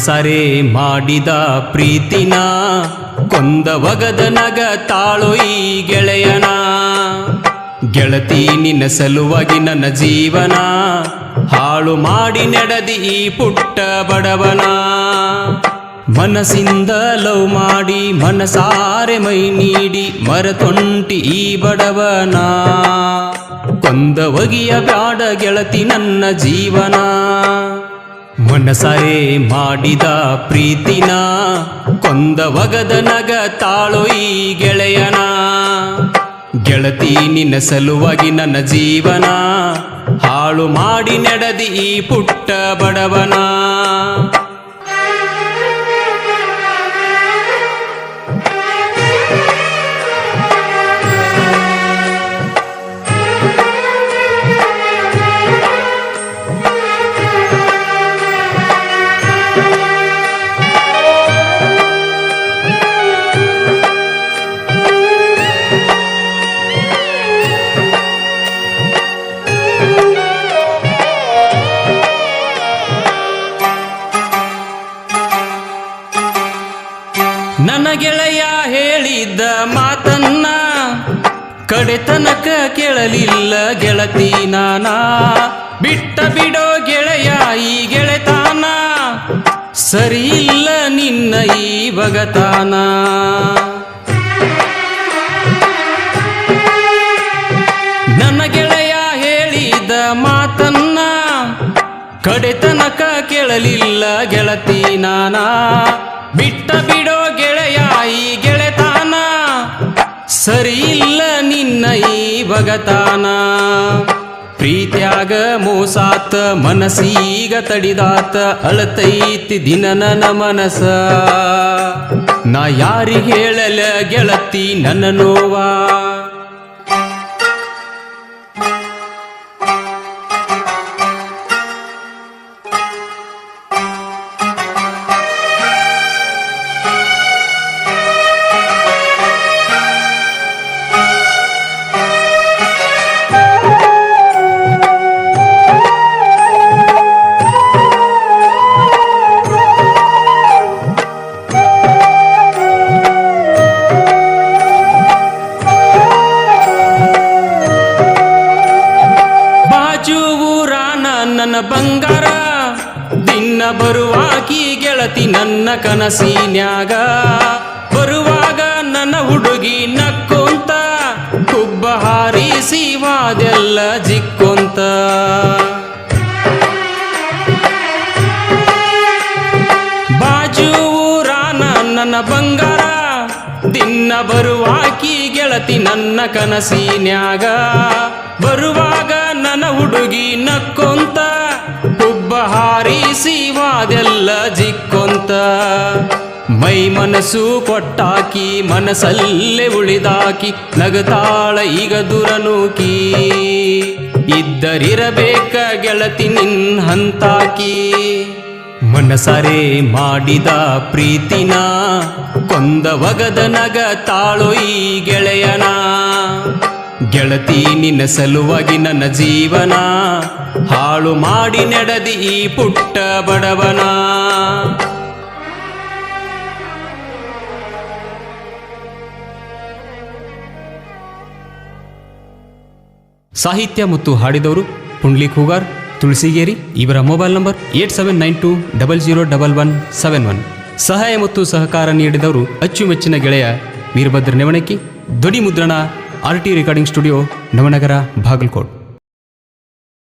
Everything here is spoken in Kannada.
ಮನಸಾರೆ ಮಾಡಿದ ಪ್ರೀತಿನ ಕೊಂದ ಒಗದ ನಗ ತಾಳೋ ಈ ಗೆಳೆಯನ. ಗೆಳತಿ ನಿನ್ನ ಸಲುವಾಗಿ ನನ್ನ ಜೀವನ ಹಾಳು ಮಾಡಿ ನಡೆದಿ ಈ ಪುಟ್ಟ ಬಡವನ. ಮನಸ್ಸಿಂದ ಲವ್ ಮಾಡಿ ಮನಸಾರೆ ಮೈ ನೀಡಿ ಮರತೊಂಟಿ ಈ ಬಡವನ. ಕೊಂದ ಒಗಿಯ ಬ್ಯಾಡ ಗೆಳತಿ ನನ್ನ ಜೀವನ. ಮನಸಾರೆ ಮಾಡಿದ ಪ್ರೀತಿನ ಕೊಂದ ಒಗದ ನಗ ತಾಳೋ ಈ ಗೆಳೆಯನ. ಗೆಳತಿ ನಿನ್ನ ಸಲುವಾಗಿ ನನ್ನ ಜೀವನ ಹಾಳು ಮಾಡಿ ನಡೆದಿ ಈ ಪುಟ್ಟ ಬಡವನ. ನನ್ನ ಗೆಳೆಯ ಹೇಳಿದ್ದ ಮಾತನ್ನ ಕಡೆತನಕ ಕೇಳಲಿಲ್ಲ ಗೆಳತಿ ನಾನ. ಬಿಟ್ಟ ಬಿಡೋ ಗೆಳೆಯ ಈ ಗೆಳೆತಾನ, ಸರಿ ಇಲ್ಲ ನಿನ್ನ ಈ ಬಗತಾನ. ನನ್ನ ಗೆಳೆಯ ಹೇಳಿದ ಮಾತನ್ನ ಕಡೆತನಕ ಕೇಳಲಿಲ್ಲ ಗೆಳತಿ ನಾನ. ಬಿಟ್ಟ ಬಿಡೋ ಗೆಳೆಯ ಈ ಗೆಳೆತಾನ, ಸರಿ ಇಲ್ಲ ನಿನ್ನ ಈ ಬಗತಾನ. ಪ್ರೀತ್ಯಾಗ ಮೋಸಾತ ಮನಸ್ಸೀಗ ತಡಿದಾತ, ಅಳತೈತಿ ದಿನ ನನ್ನ ಮನಸ. ನಾ ಯಾರಿಗೆ ಹೇಳಲ ಗೆಳತಿ ನನ್ನ ನೋವಾ. ನನ್ನ ಬಂಗಾರ ದಿನ ಬರುವಾಕಿ ಗೆಳತಿ ನನ್ನ ಕನಸಿನ್ಯಾಗ. ಬರುವಾಗ ನನ್ನ ಹುಡುಗಿ ನಕ್ಕೊಂತ ಕುಬ್ಬ ಹಾರಿಸಿ ವಾದೆಲ್ಲ ಜಿಕ್ಕೊಂತ. ಬಾಜು ಊರಾನ ನನ್ನ ಬಂಗಾರ ದಿನ ಬರುವಾಕಿ ಗೆಳತಿ ನನ್ನ ಕನಸಿನ್ಯಾಗ. ಬರುವಾಗ ನನ್ನ ಹುಡುಗಿ ನಕ್ಕೊಂತ ಹುಬ್ಬ ಹಾರಿಸಿ ವಾದೆಲ್ಲ ಜಿಕ್ಕೊಂತ. ಮೈ ಮನಸ್ಸು ಕೊಟ್ಟಾಕಿ ಮನಸ್ಸಲ್ಲೇ ಉಳಿದಾಕಿ, ನಗತಾಳ ಈಗ ದುರನೂಕಿ. ಇದ್ದರಿರಬೇಕ ಗೆಳತಿ ನಿನ್ ಹಂತಾಕಿ. ಮನಸಾರೆ ಮಾಡಿದ ಪ್ರೀತಿನ ಕೊಂದ ಒಗದ ನಗ ತಾಳೋ ಈ ಗೆಳೆಯನ. ಗೆಳತಿ ನಿನ್ನ ಸಲುವಾಗಿ ನನ್ನ ಜೀವನ ಹಾಳು ಮಾಡಿ ನಡೆದಿ ಈ ಪುಟ್ಟ ಬಡವನ. ಸಾಹಿತ್ಯ ಮತ್ತು ಹಾಡಿದವರು ಪುಂಡ್ಲಿಕ್ ಹೂಗಾರ್, ತುಳಸಿಗೇರಿ. ಇವರ ಮೊಬೈಲ್ ನಂಬರ್ 8792001171. ಸಹಾಯ ಮತ್ತು ಸಹಕಾರ ನೀಡಿದವರು ಅಚ್ಚುಮೆಚ್ಚಿನ ಗೆಳೆಯ ವೀರಭದ್ರ ನೆವಣಕ್ಕಿ. ಧ್ವನಿ ಮುದ್ರಣ RT recording studio, Navanagar, Bagalkot.